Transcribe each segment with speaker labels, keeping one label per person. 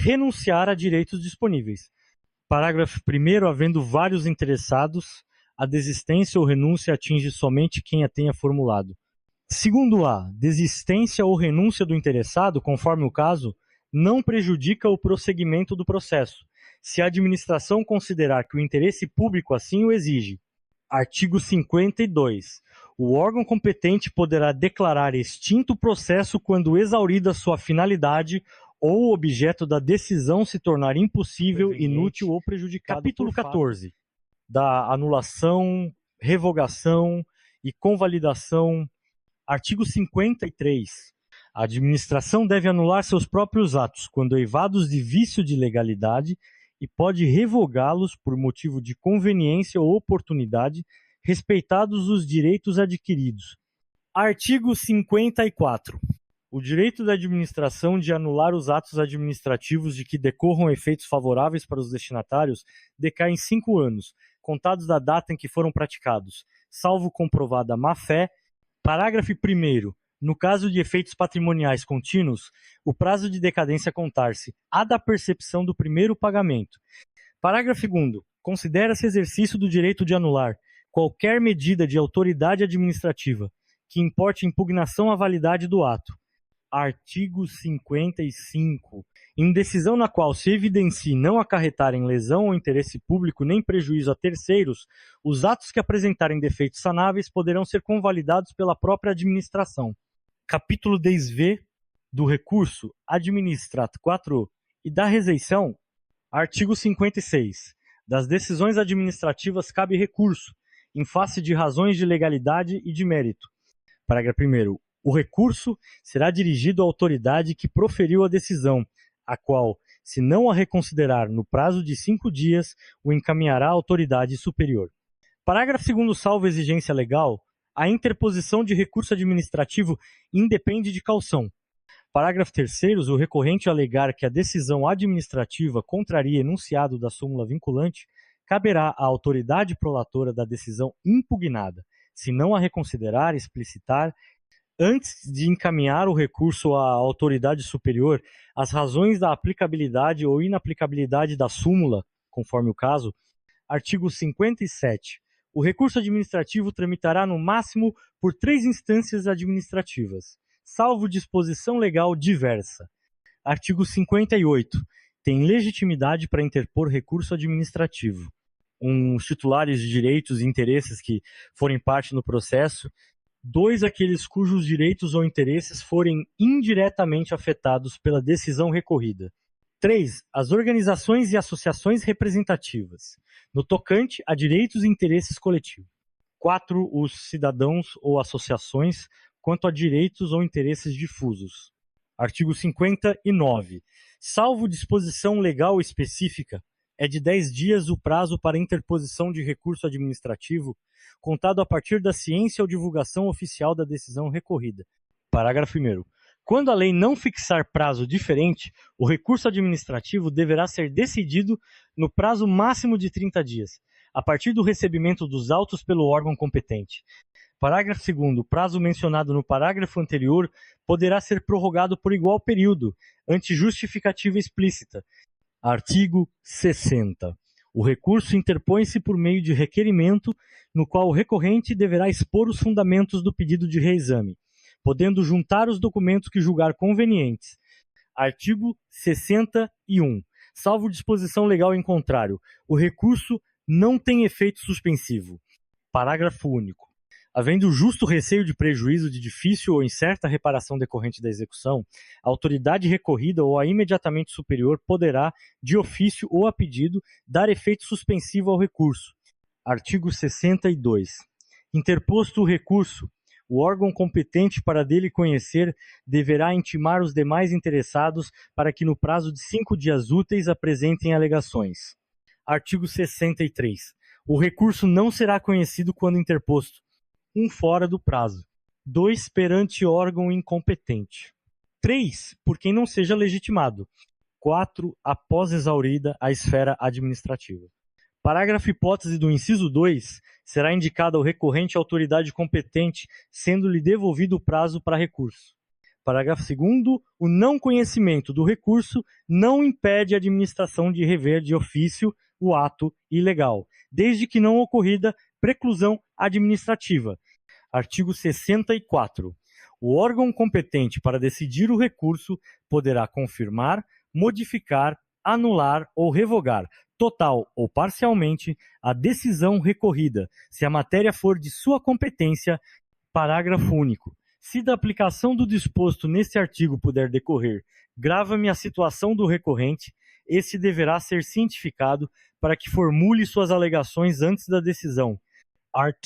Speaker 1: renunciar a direitos disponíveis. Parágrafo 1º, havendo vários interessados, a desistência ou renúncia atinge somente quem a tenha formulado. Segundo A, desistência ou renúncia do interessado, conforme o caso, não prejudica o prosseguimento do processo, se a administração considerar que o interesse público assim o exige. Artigo 52. O órgão competente poderá declarar extinto o processo quando exaurida sua finalidade ou o objeto da decisão se tornar impossível, inútil ou prejudicado. Capítulo 14. Da anulação, revogação e convalidação. Artigo 53. A administração deve anular seus próprios atos quando eivados de vício de legalidade e pode revogá-los por motivo de conveniência ou oportunidade, respeitados os direitos adquiridos. Artigo 54. O direito da administração de anular os atos administrativos de que decorram efeitos favoráveis para os destinatários decai em 5 anos, contados da data em que foram praticados, salvo comprovada má-fé. Parágrafo 1º. No caso de efeitos patrimoniais contínuos, o prazo de decadência contar-se a da percepção do primeiro pagamento. Parágrafo 2º. Considera-se exercício do direito de anular qualquer medida de autoridade administrativa que importe impugnação à validade do ato. Artigo 55. Em decisão na qual se evidencie não acarretarem lesão ao interesse público nem prejuízo a terceiros, os atos que apresentarem defeitos sanáveis poderão ser convalidados pela própria administração. Capítulo 10v do recurso, administrato 4 e da rejeição. Artigo 56. Das decisões administrativas cabe recurso, em face de razões de legalidade e de mérito. Parágrafo 1º. O recurso será dirigido à autoridade que proferiu a decisão, a qual, se não a reconsiderar no prazo de 5 dias, o encaminhará à autoridade superior. Parágrafo 2º. Salvo exigência legal, a interposição de recurso administrativo independe de caução. Parágrafo 3º. O recorrente alegar que a decisão administrativa contraria enunciado da súmula vinculante, caberá à autoridade prolatora da decisão impugnada, se não a reconsiderar, explicitar, antes de encaminhar o recurso à autoridade superior, as razões da aplicabilidade ou inaplicabilidade da súmula, conforme o caso. Artigo 57. O recurso administrativo tramitará no máximo por 3 instâncias administrativas, salvo disposição legal diversa. Artigo 58. Tem legitimidade para interpor recurso administrativo. Os titulares de direitos e interesses que forem parte no processo. 2, aqueles cujos direitos ou interesses forem indiretamente afetados pela decisão recorrida. 3, as organizações e associações representativas, no tocante a direitos e interesses coletivos. 4, os cidadãos ou associações, quanto a direitos ou interesses difusos. Artigo 59. Salvo disposição legal específica, é de 10 dias o prazo para interposição de recurso administrativo, contado a partir da ciência ou divulgação oficial da decisão recorrida. Parágrafo 1º. Quando a lei não fixar prazo diferente, o recurso administrativo deverá ser decidido no prazo máximo de 30 dias, a partir do recebimento dos autos pelo órgão competente. Parágrafo 2º. O prazo mencionado no parágrafo anterior poderá ser prorrogado por igual período, ante justificativa explícita. Artigo 60. O recurso interpõe-se por meio de requerimento, no qual o recorrente deverá expor os fundamentos do pedido de reexame, podendo juntar os documentos que julgar convenientes. Artigo 61. Salvo disposição legal em contrário, o recurso não tem efeito suspensivo. Parágrafo único. Havendo justo receio de prejuízo de difícil ou incerta reparação decorrente da execução, a autoridade recorrida ou a imediatamente superior poderá, de ofício ou a pedido, dar efeito suspensivo ao recurso. Artigo 62. Interposto o recurso, o órgão competente para dele conhecer deverá intimar os demais interessados para que no prazo de 5 dias úteis apresentem alegações. Artigo 63. O recurso não será conhecido quando interposto. 1, fora do prazo. 2, perante órgão incompetente. 3, por quem não seja legitimado. 4, após exaurida a esfera administrativa. Parágrafo hipótese do inciso 2, será indicada ao recorrente a autoridade competente, sendo-lhe devolvido o prazo para recurso. Parágrafo 2º. O não conhecimento do recurso não impede a administração de rever de ofício o ato ilegal, desde que não ocorrida preclusão administrativa. Artigo 64. O órgão competente para decidir o recurso poderá confirmar, modificar, anular ou revogar, total ou parcialmente, a decisão recorrida, se a matéria for de sua competência. Parágrafo único. Se da aplicação do disposto neste artigo puder decorrer grava-me a situação do recorrente, este deverá ser cientificado para que formule suas alegações antes da decisão. Art.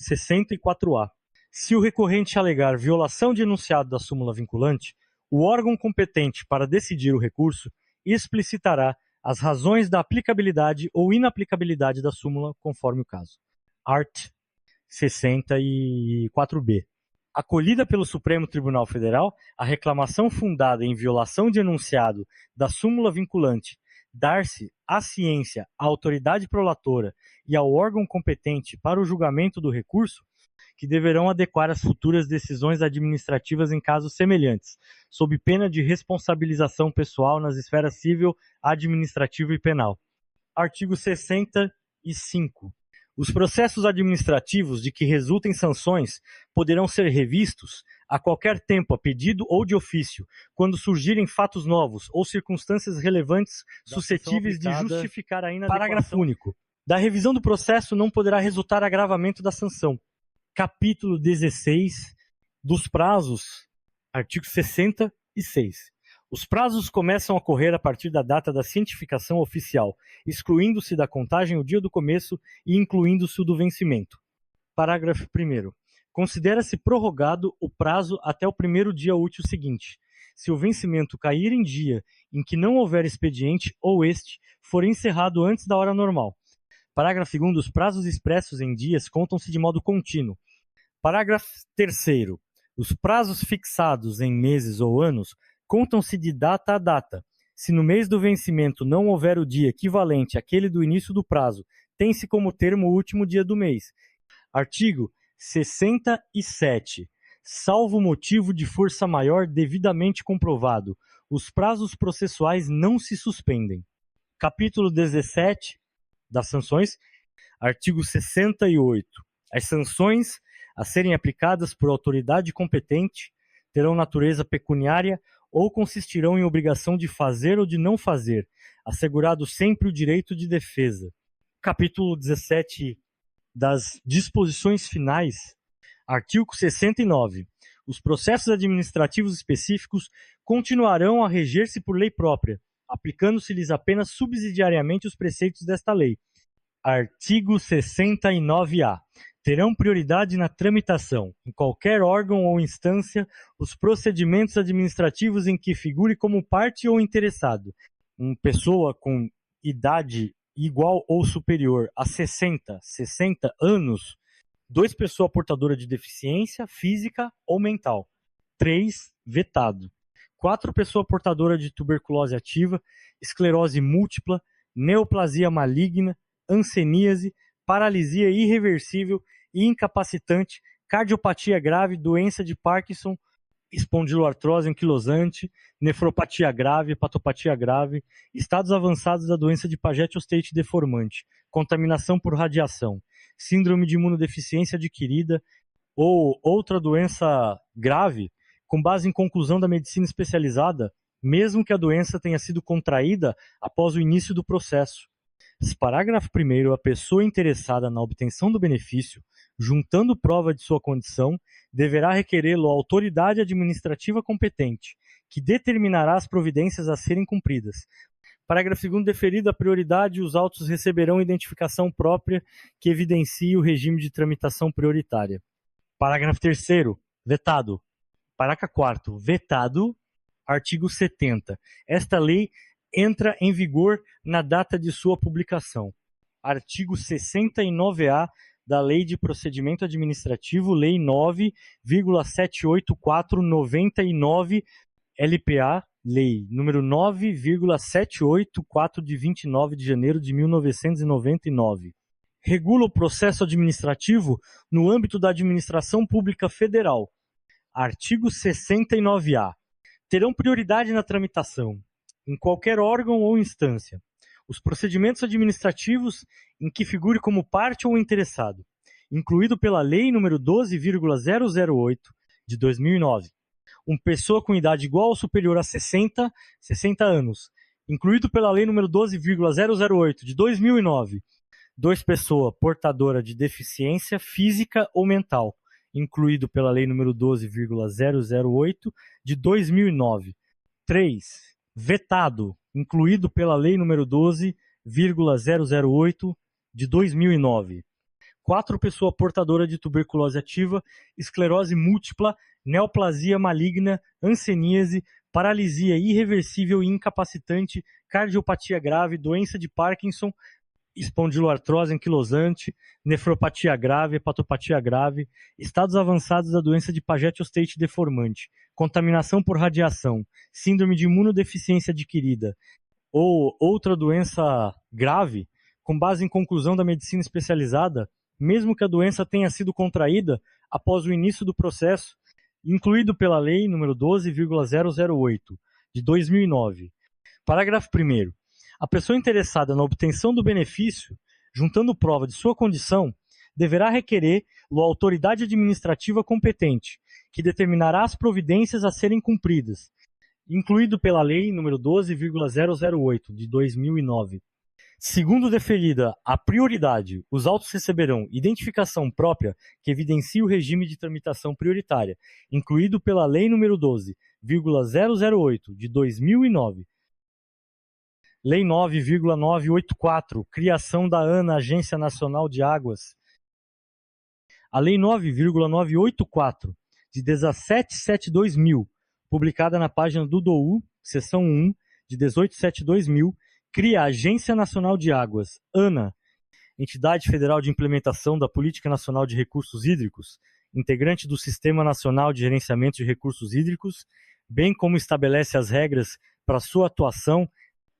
Speaker 1: 64-A. Se o recorrente alegar violação de enunciado da súmula vinculante, o órgão competente para decidir o recurso explicitará as razões da aplicabilidade ou inaplicabilidade da súmula, conforme o caso. Art. 64-B. Acolhida pelo Supremo Tribunal Federal, a reclamação fundada em violação de enunciado da súmula vinculante dar-se à ciência, à autoridade prolatora e ao órgão competente para o julgamento do recurso, que deverão adequar as futuras decisões administrativas em casos semelhantes, sob pena de responsabilização pessoal nas esferas civil, administrativa e penal. Artigo 65. Os processos administrativos de que resultem sanções poderão ser revistos a qualquer tempo, a pedido ou de ofício, quando surgirem fatos novos ou circunstâncias relevantes suscetíveis de justificar a inadequação. Parágrafo único. Da revisão do processo não poderá resultar agravamento da sanção. Capítulo 16 dos prazos. Artigo 66. Os prazos começam a correr a partir da data da cientificação oficial, excluindo-se da contagem o dia do começo e incluindo-se o do vencimento. Parágrafo 1º. Considera-se prorrogado o prazo até o primeiro dia útil seguinte, se o vencimento cair em dia em que não houver expediente ou este for encerrado antes da hora normal. Parágrafo 2º. Os prazos expressos em dias contam-se de modo contínuo. Parágrafo 3º. Os prazos fixados em meses ou anos contam-se de data a data. Se no mês do vencimento não houver o dia equivalente àquele do início do prazo, tem-se como termo o último dia do mês. Artigo 67. Salvo motivo de força maior devidamente comprovado, os prazos processuais não se suspendem. Capítulo 17 das sanções. Artigo 68. As sanções a serem aplicadas por autoridade competente terão natureza pecuniária ou consistirão em obrigação de fazer ou de não fazer, assegurado sempre o direito de defesa. Capítulo 17 das disposições finais. Artigo 69. Os processos administrativos específicos continuarão a reger-se por lei própria, aplicando-se-lhes apenas subsidiariamente os preceitos desta lei. Artigo 69-A. Terão prioridade na tramitação, em qualquer órgão ou instância, os procedimentos administrativos em que figure como parte ou interessado, uma pessoa com idade igual ou superior a 60 anos, 2 pessoas portadoras de deficiência física ou mental, 3 vetado, 4 pessoas portadoras de tuberculose ativa, esclerose múltipla, neoplasia maligna, hanseníase, paralisia irreversível e incapacitante, cardiopatia grave, doença de Parkinson, espondiloartrose anquilosante, nefropatia grave, hepatopatia grave, estados avançados da doença de Paget osteite deformante, contaminação por radiação, síndrome de imunodeficiência adquirida ou outra doença grave, com base em conclusão da medicina especializada, mesmo que a doença tenha sido contraída após o início do processo. Parágrafo 1º. A pessoa interessada na obtenção do benefício, juntando prova de sua condição, deverá requerê-lo à autoridade administrativa competente, que determinará as providências a serem cumpridas. Parágrafo 2º. Deferida a prioridade, os autos receberão identificação própria que evidencie o regime de tramitação prioritária. Parágrafo 3º. Vetado. Parágrafo 4º. Vetado. Artigo 70. Esta lei entra em vigor na data de sua publicação. Artigo 69-A da Lei de Procedimento Administrativo, Lei 9,784/99, LPA, Lei número 9,784 de 29 de janeiro de 1999. Regula o processo administrativo no âmbito da administração pública federal. Artigo 69-A. Terão prioridade na tramitação, em qualquer órgão ou instância, os procedimentos administrativos em que figure como parte ou interessado, incluído pela Lei nº 12,008, de 2009. Uma pessoa com idade igual ou superior a 60 anos, incluído pela Lei nº 12,008, de 2009. 2 pessoa portadora de deficiência física ou mental, incluído pela Lei nº 12,008, de 2009. 3. Vetado, incluído pela Lei nº 12,008, de 2009. 4 pessoa portadora de tuberculose ativa, esclerose múltipla, neoplasia maligna, hanseníase, paralisia irreversível e incapacitante, cardiopatia grave, doença de Parkinson, espondiloartrose anquilosante, nefropatia grave, hepatopatia grave, estados avançados da doença de Paget-Ostate deformante, contaminação por radiação, síndrome de imunodeficiência adquirida ou outra doença grave, com base em conclusão da medicina especializada, mesmo que a doença tenha sido contraída após o início do processo, incluído pela Lei nº 12,008, de 2009. Parágrafo 1º. A pessoa interessada na obtenção do benefício, juntando prova de sua condição, deverá requerer-lo à autoridade administrativa competente, que determinará as providências a serem cumpridas, incluído pela Lei nº 12,008, de 2009. Segundo deferida a prioridade, os autos receberão identificação própria que evidencie o regime de tramitação prioritária, incluído pela Lei nº 12,008, de 2009. Lei 9,984, criação da ANA, Agência Nacional de Águas. A Lei 9,984, de 17/7/2000, publicada na página do DOU, seção 1, de 18/7/2000, cria a Agência Nacional de Águas, ANA, Entidade Federal de Implementação da Política Nacional de Recursos Hídricos, integrante do Sistema Nacional de Gerenciamento de Recursos Hídricos, bem como estabelece as regras para sua atuação,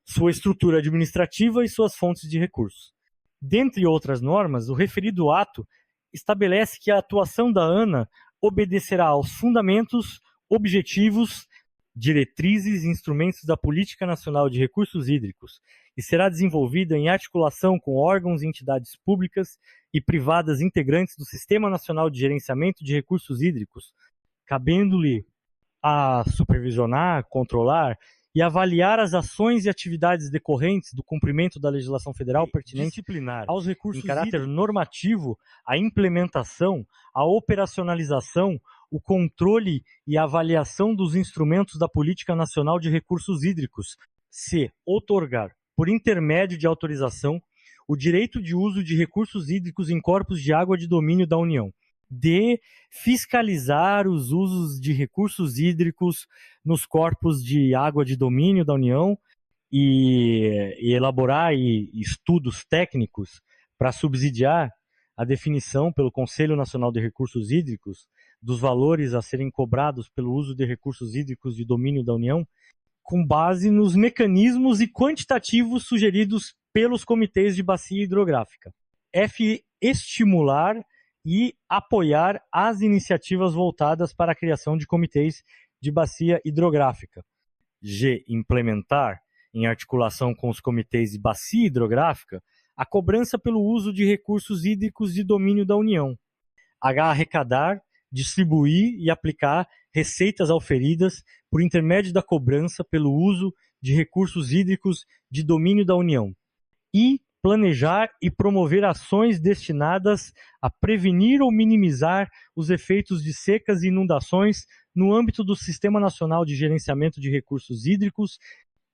Speaker 1: sua estrutura administrativa e suas fontes de recursos. Dentre outras normas, o referido ato estabelece que a atuação da ANA obedecerá aos fundamentos, objetivos, diretrizes e instrumentos da Política Nacional de Recursos Hídricos e será desenvolvida em articulação com órgãos e entidades públicas e privadas integrantes do Sistema Nacional de Gerenciamento de Recursos Hídricos, cabendo-lhe a supervisionar, controlar e avaliar as ações e atividades decorrentes do cumprimento da legislação federal pertinente disciplinar aos recursos em caráter normativo, a implementação, a operacionalização, o controle e a avaliação dos instrumentos da Política Nacional de Recursos Hídricos, c. outorgar, por intermédio de autorização, o direito de uso de recursos hídricos em corpos de água de domínio da União, d. fiscalizar os usos de recursos hídricos nos corpos de água de domínio da União e elaborar estudos técnicos para subsidiar a definição pelo Conselho Nacional de Recursos Hídricos dos valores a serem cobrados pelo uso de recursos hídricos de domínio da União, com base nos mecanismos e quantitativos sugeridos pelos comitês de bacia hidrográfica. F. Estimular e apoiar as iniciativas voltadas para a criação de comitês de bacia hidrográfica. G. Implementar, em articulação com os comitês de bacia hidrográfica, a cobrança pelo uso de recursos hídricos de domínio da União. H. Arrecadar, distribuir e aplicar receitas auferidas por intermédio da cobrança pelo uso de recursos hídricos de domínio da União. I. Planejar e promover ações destinadas a prevenir ou minimizar os efeitos de secas e inundações no âmbito do Sistema Nacional de Gerenciamento de Recursos Hídricos,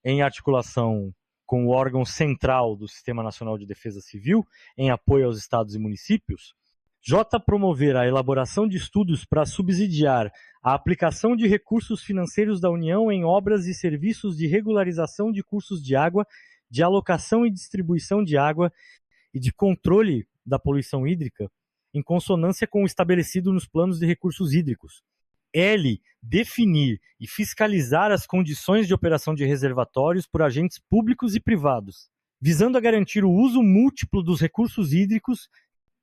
Speaker 1: em articulação com o órgão central do Sistema Nacional de Defesa Civil, em apoio aos estados e municípios. J. Promover a elaboração de estudos para subsidiar a aplicação de recursos financeiros da União em obras e serviços de regularização de cursos de água, de alocação e distribuição de água e de controle da poluição hídrica, em consonância com o estabelecido nos planos de recursos hídricos. L. Definir e fiscalizar as condições de operação de reservatórios por agentes públicos e privados, visando a garantir o uso múltiplo dos recursos hídricos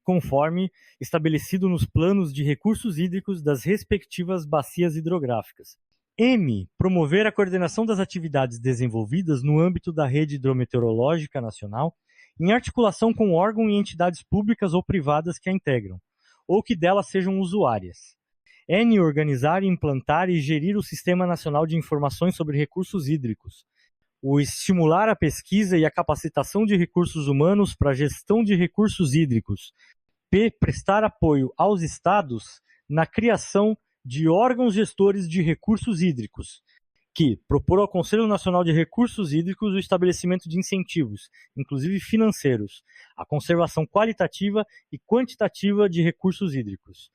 Speaker 1: conforme estabelecido nos planos de recursos hídricos das respectivas bacias hidrográficas. M. Promover a coordenação das atividades desenvolvidas no âmbito da Rede Hidrometeorológica Nacional, em articulação com órgãos e entidades públicas ou privadas que a integram, ou que delas sejam usuárias. N. Organizar, implantar e gerir o Sistema Nacional de Informações sobre Recursos Hídricos. O estimular a pesquisa e a capacitação de recursos humanos para a gestão de recursos hídricos. P. Prestar apoio aos estados na criação de órgãos gestores de recursos hídricos, que propor ao Conselho Nacional de Recursos Hídricos o estabelecimento de incentivos, inclusive financeiros, à conservação qualitativa e quantitativa de recursos hídricos.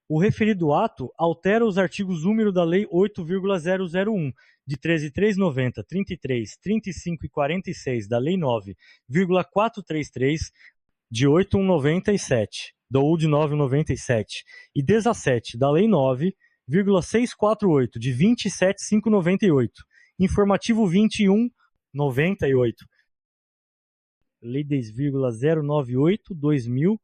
Speaker 1: O referido ato altera os artigos número da Lei 8,001, de 13.390, 33, 35 e 46 da Lei 9,433, de 8.197, ou de 9.97, e 17 da Lei 9,648, de 27.598, informativo 21.98, Lei 10,098/2000,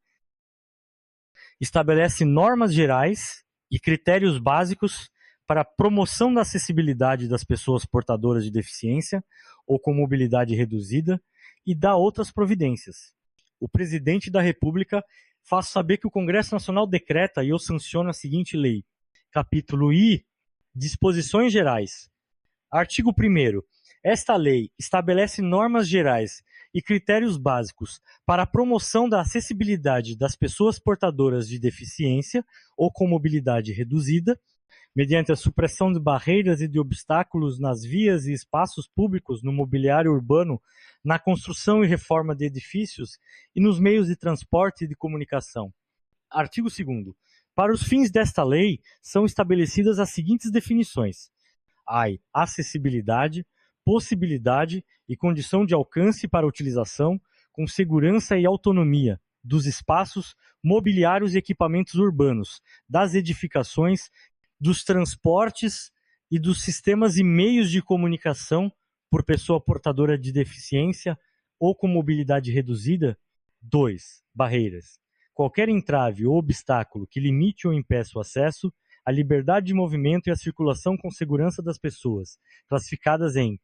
Speaker 1: estabelece normas gerais e critérios básicos para a promoção da acessibilidade das pessoas portadoras de deficiência ou com mobilidade reduzida e dá outras providências. O Presidente da República faz saber que o Congresso Nacional decreta e ou sanciona a seguinte lei. Capítulo I. Disposições gerais. Artigo 1º. Esta lei estabelece normas gerais e critérios básicos para a promoção da acessibilidade das pessoas portadoras de deficiência ou com mobilidade reduzida, mediante a supressão de barreiras e de obstáculos nas vias e espaços públicos, no mobiliário urbano, na construção e reforma de edifícios e nos meios de transporte e de comunicação. Artigo 2º. Para os fins desta lei, são estabelecidas as seguintes definições: acessibilidade, possibilidade e condição de alcance para utilização, com segurança e autonomia, dos espaços, mobiliários e equipamentos urbanos, das edificações, dos transportes e dos sistemas e meios de comunicação por pessoa portadora de deficiência ou com mobilidade reduzida. 2. Barreiras. Qualquer entrave ou obstáculo que limite ou impeça o acesso, a liberdade de movimento e a circulação com segurança das pessoas, classificadas em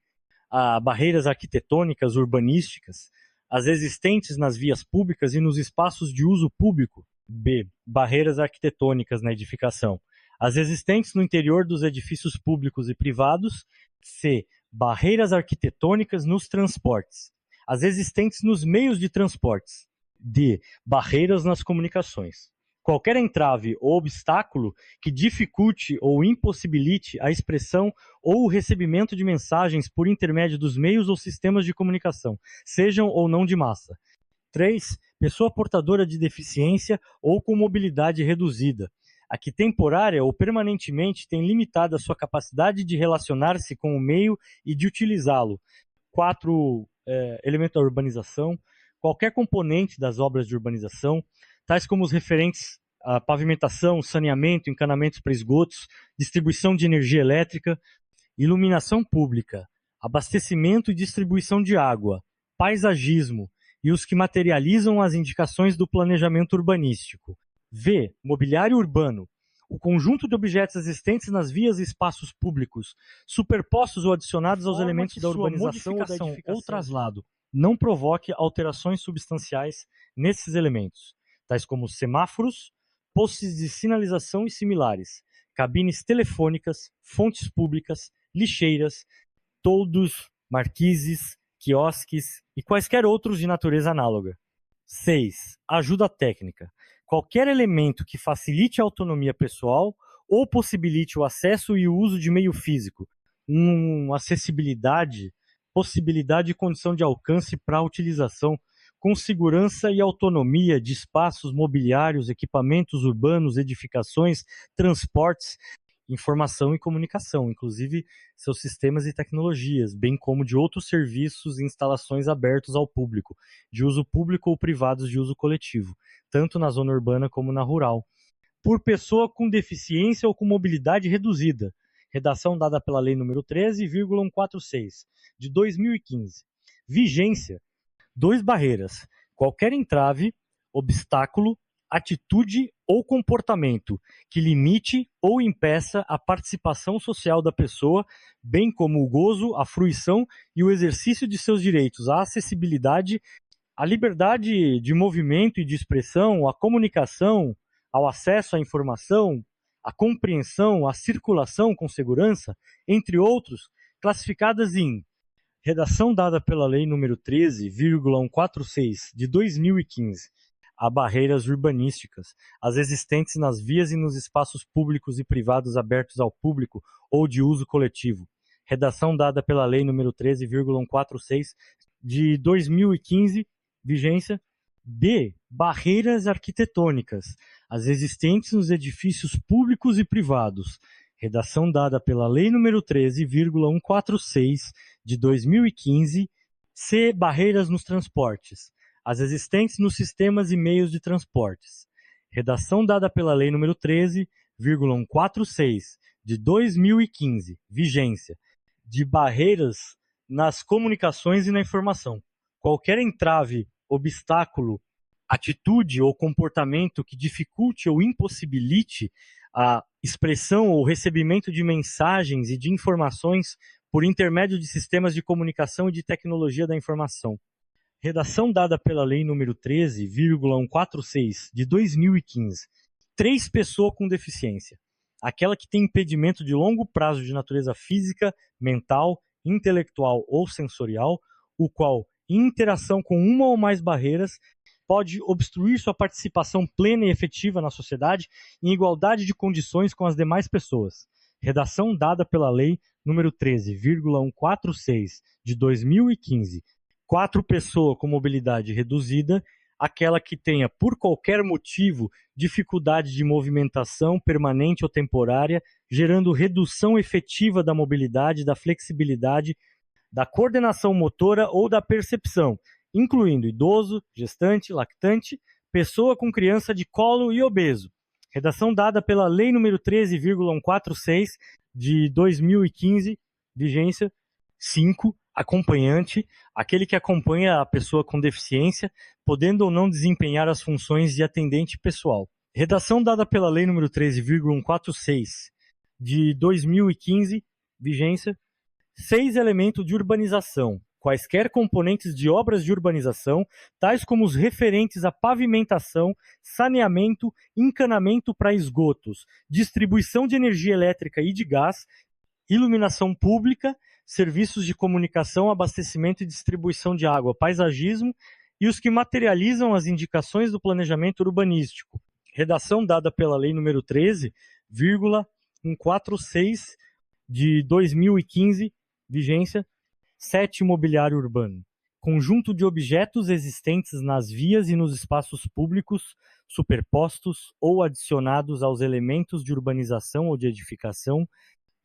Speaker 1: barreiras arquitetônicas urbanísticas, as existentes nas vias públicas e nos espaços de uso público. B. Barreiras arquitetônicas na edificação, as existentes no interior dos edifícios públicos e privados. C. Barreiras arquitetônicas nos transportes, as existentes nos meios de transportes. D. Barreiras nas comunicações. Qualquer entrave ou obstáculo que dificulte ou impossibilite a expressão ou o recebimento de mensagens por intermédio dos meios ou sistemas de comunicação, sejam ou não de massa. 3. Pessoa portadora de deficiência ou com mobilidade reduzida, a que temporária ou permanentemente tem limitada a sua capacidade de relacionar-se com o meio e de utilizá-lo. 4. Elemento da urbanização. Qualquer componente das obras de urbanização, tais como os referentes à pavimentação, saneamento, encanamentos para esgotos, distribuição de energia elétrica, iluminação pública, abastecimento e distribuição de água, paisagismo e os que materializam as indicações do planejamento urbanístico. V. Mobiliário urbano. O conjunto de objetos existentes nas vias e espaços públicos, superpostos ou adicionados aos elementos da urbanização ou traslado, não provoque alterações substanciais nesses elementos, tais como semáforos, postes de sinalização e similares, cabines telefônicas, fontes públicas, lixeiras, toldos, marquises, quiosques e quaisquer outros de natureza análoga. 6. Ajuda técnica. Qualquer elemento que facilite a autonomia pessoal ou possibilite o acesso e o uso de meio físico, acessibilidade, possibilidade e condição de alcance para a utilização com segurança e autonomia de espaços mobiliários, equipamentos urbanos, edificações, transportes, informação e comunicação, inclusive seus sistemas e tecnologias, bem como de outros serviços e instalações abertos ao público, de uso público ou privados de uso coletivo, tanto na zona urbana como na rural, por pessoa com deficiência ou com mobilidade reduzida. Redação dada pela Lei nº 13,146, de 2015. Vigência. 2 barreiras. Qualquer entrave, obstáculo atitude ou comportamento que limite ou impeça a participação social da pessoa, bem como o gozo, a fruição e o exercício de seus direitos, a acessibilidade, a liberdade de movimento e de expressão, a comunicação, ao acesso à informação, a compreensão, a circulação com segurança, entre outros, classificadas em redação dada pela Lei nº 13,146, de 2015, a barreiras urbanísticas, as existentes nas vias e nos espaços públicos e privados abertos ao público ou de uso coletivo. Redação dada pela Lei nº 13,146, de 2015, vigência. B. Barreiras arquitetônicas, as existentes nos edifícios públicos e privados. Redação dada pela Lei nº 13,146, de 2015. C. Barreiras nos transportes, as existentes nos sistemas e meios de transportes. Redação dada pela Lei nº 13,146, de 2015. Vigência. De barreiras nas comunicações e na informação. Qualquer entrave, obstáculo, atitude ou comportamento que dificulte ou impossibilite a expressão ou recebimento de mensagens e de informações por intermédio de sistemas de comunicação e de tecnologia da informação. Redação dada pela Lei nº 13,146, de 2015. 3 pessoas com deficiência. Aquela que tem impedimento de longo prazo de natureza física, mental, intelectual ou sensorial, o qual, em interação com uma ou mais barreiras, pode obstruir sua participação plena e efetiva na sociedade em igualdade de condições com as demais pessoas. Redação dada pela Lei nº 13,146, de 2015. 4 pessoas com mobilidade reduzida, aquela que tenha, por qualquer motivo, dificuldade de movimentação permanente ou temporária, gerando redução efetiva da mobilidade, da flexibilidade, da coordenação motora ou da percepção, incluindo idoso, gestante, lactante, pessoa com criança de colo e obeso. Redação dada pela Lei nº 13,146, de 2015, vigência. 5. Acompanhante, aquele que acompanha a pessoa com deficiência, podendo ou não desempenhar as funções de atendente pessoal. Redação dada pela Lei nº 13,146, de 2015, vigência. 6 elementos de urbanização, quaisquer componentes de obras de urbanização, tais como os referentes à pavimentação, saneamento, encanamento para esgotos, distribuição de energia elétrica e de gás, iluminação pública, serviços de comunicação, abastecimento e distribuição de água, paisagismo e os que materializam as indicações do planejamento urbanístico. Redação dada pela Lei nº 13,146, de 2015, vigência. 7. Mobiliário urbano. Conjunto de objetos existentes nas vias e nos espaços públicos, superpostos ou adicionados aos elementos de urbanização ou de edificação,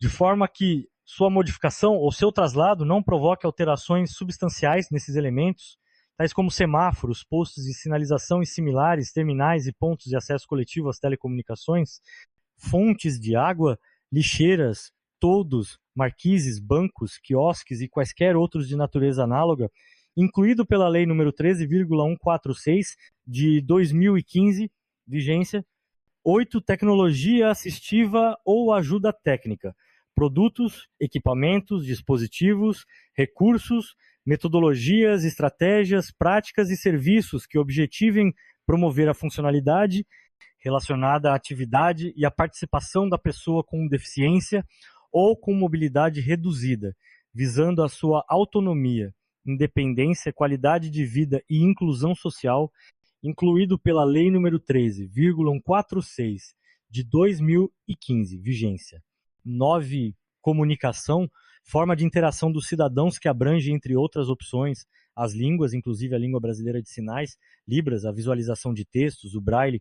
Speaker 1: de forma que sua modificação ou seu traslado não provoque alterações substanciais nesses elementos, tais como semáforos, postos de sinalização e similares, terminais e pontos de acesso coletivo às telecomunicações, fontes de água, lixeiras, toldos, marquises, bancos, quiosques e quaisquer outros de natureza análoga, incluído pela Lei nº 13,146, de 2015, vigência. 8. Tecnologia assistiva ou ajuda técnica, produtos, equipamentos, dispositivos, recursos, metodologias, estratégias, práticas e serviços que objetivem promover a funcionalidade relacionada à atividade e à participação da pessoa com deficiência ou com mobilidade reduzida, visando a sua autonomia, independência, qualidade de vida e inclusão social, incluído pela Lei nº 13,146, de 2015, vigência. 9. Comunicação, forma de interação dos cidadãos que abrange, entre outras opções, as línguas, inclusive a língua brasileira de sinais, Libras, a visualização de textos, o Braille,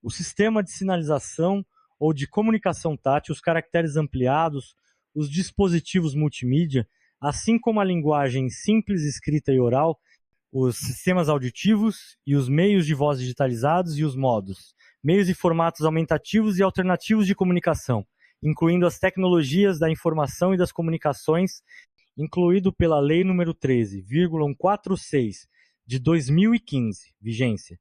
Speaker 1: o sistema de sinalização ou de comunicação tátil, os caracteres ampliados, os dispositivos multimídia, assim como a linguagem simples, escrita e oral, os sistemas auditivos e os meios de voz digitalizados e os modos, meios e formatos aumentativos e alternativos de comunicação, incluindo as tecnologias da informação e das comunicações, incluído pela Lei nº 13,146, de 2015, vigência.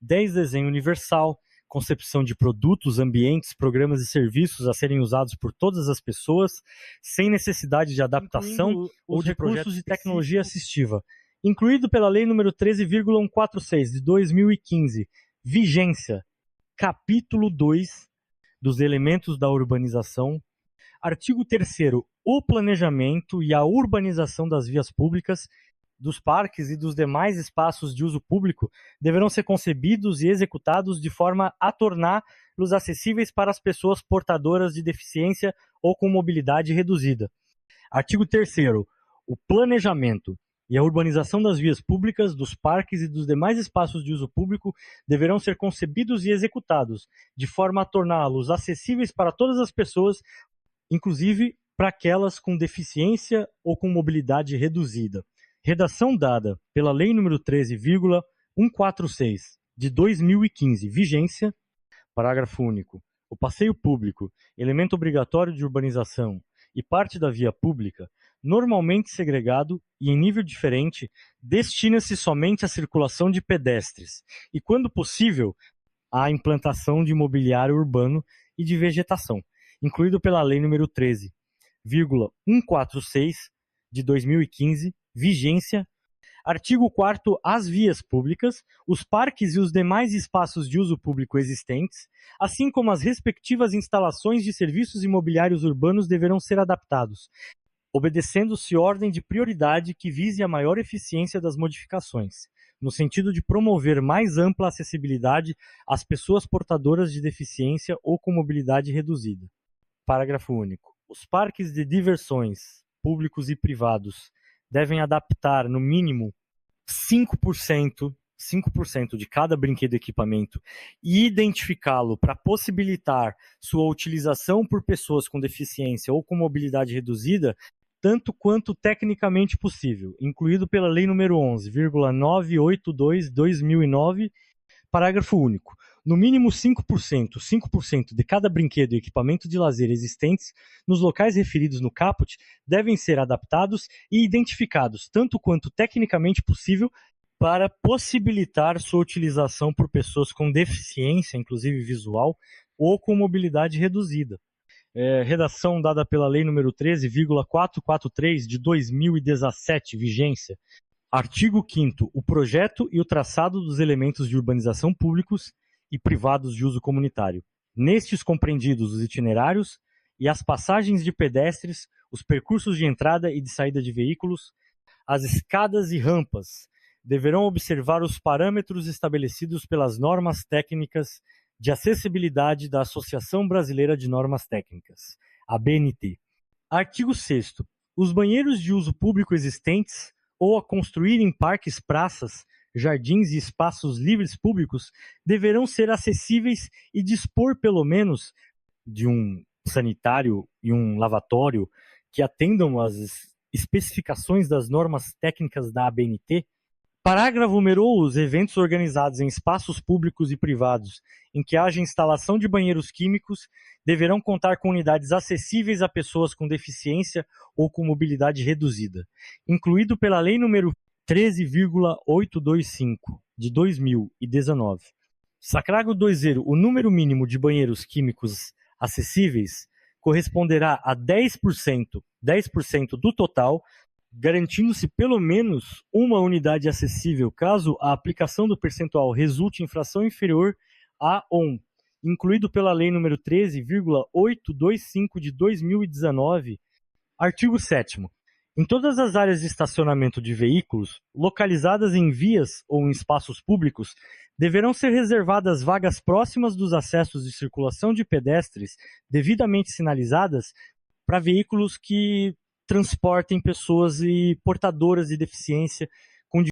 Speaker 1: 10 desenho universal, concepção de produtos, ambientes, programas e serviços a serem usados por todas as pessoas, sem necessidade de adaptação ou de recursos de tecnologia assistiva, incluído pela Lei nº 13,146, de 2015, vigência, capítulo 2 dos elementos da urbanização, artigo 3º, o planejamento e a urbanização das vias públicas, dos parques e dos demais espaços de uso público deverão ser concebidos e executados de forma a torná-los acessíveis para as pessoas portadoras de deficiência ou com mobilidade reduzida. Artigo 3º. O planejamento e a urbanização das vias públicas, dos parques e dos demais espaços de uso público deverão ser concebidos e executados de forma a torná-los acessíveis para todas as pessoas, inclusive para aquelas com deficiência ou com mobilidade reduzida. Redação dada pela Lei nº 13,146, de 2015, vigência, parágrafo único. O passeio público, elemento obrigatório de urbanização e parte da via pública, normalmente segregado e em nível diferente, destina-se somente à circulação de pedestres e, quando possível, à implantação de mobiliário urbano e de vegetação, incluído pela Lei nº 13,146, de 2015, vigência. Artigo 4º. As vias públicas, os parques e os demais espaços de uso público existentes, assim como as respectivas instalações de serviços imobiliários urbanos deverão ser adaptados, obedecendo-se ordem de prioridade que vise a maior eficiência das modificações, no sentido de promover mais ampla acessibilidade às pessoas portadoras de deficiência ou com mobilidade reduzida. Parágrafo único. Os parques de diversões, públicos e privados, devem adaptar, no mínimo, 5% de cada brinquedo e equipamento e identificá-lo para possibilitar sua utilização por pessoas com deficiência ou com mobilidade reduzida, tanto quanto tecnicamente possível, incluído pela Lei nº 11,982/2009, parágrafo único. No mínimo 5% de cada brinquedo e equipamento de lazer existentes nos locais referidos no caput devem ser adaptados e identificados, tanto quanto tecnicamente possível, para possibilitar sua utilização por pessoas com deficiência, inclusive visual, ou com mobilidade reduzida. Redação dada pela Lei nº 13,443, de 2017, vigência. Artigo 5º. O projeto e o traçado dos elementos de urbanização públicos e privados de uso comunitário. Nestes compreendidos os itinerários e as passagens de pedestres, os percursos de entrada e de saída de veículos, as escadas e rampas, deverão observar os parâmetros estabelecidos pelas normas técnicas de acessibilidade da Associação Brasileira de Normas Técnicas, ABNT. Artigo 6º. Os banheiros de uso público existentes ou a construir em parques, praças, jardins e espaços livres públicos deverão ser acessíveis e dispor, pelo menos, de um sanitário e um lavatório que atendam às especificações das normas técnicas da ABNT. Parágrafo numerou os eventos organizados em espaços públicos e privados em que haja instalação de banheiros químicos deverão contar com unidades acessíveis a pessoas com deficiência ou com mobilidade reduzida, incluído pela Lei nº 13,825, de 2019. Sacrário 2º. O número mínimo de banheiros químicos acessíveis corresponderá a 10% do total, garantindo-se pelo menos uma unidade acessível caso a aplicação do percentual resulte em fração inferior a 1, incluído pela Lei nº 13,825 de 2019. Artigo 7º. Em todas as áreas de estacionamento de veículos, localizadas em vias ou em espaços públicos, deverão ser reservadas vagas próximas dos acessos de circulação de pedestres devidamente sinalizadas para veículos que transportem pessoas e portadoras de deficiência